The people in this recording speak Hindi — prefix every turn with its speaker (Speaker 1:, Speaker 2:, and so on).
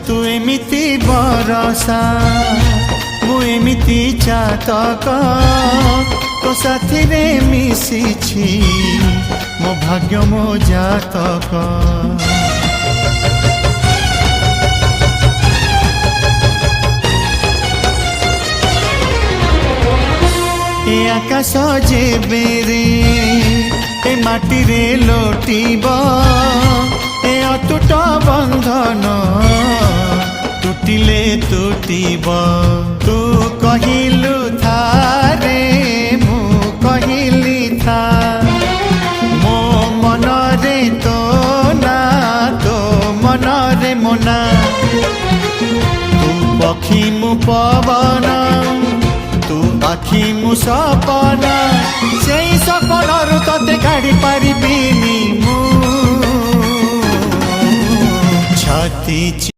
Speaker 1: तू एमिति बरसा मु एमिति चातक तो साथी रे मिशिछि मो भाग्य मो जातक। ए आकाश जेबे रे ए माटी रे लोटिब ए अटूट बंधन टूटिले टूटिब। तू कहिलु था रे मु कहिली था मो मन रे तो ना तो मन रे मोना। तू पक्षी मु पवन तू आखि मु सपना से सपनरु तते काढ़ी पारिबिनी मु छाती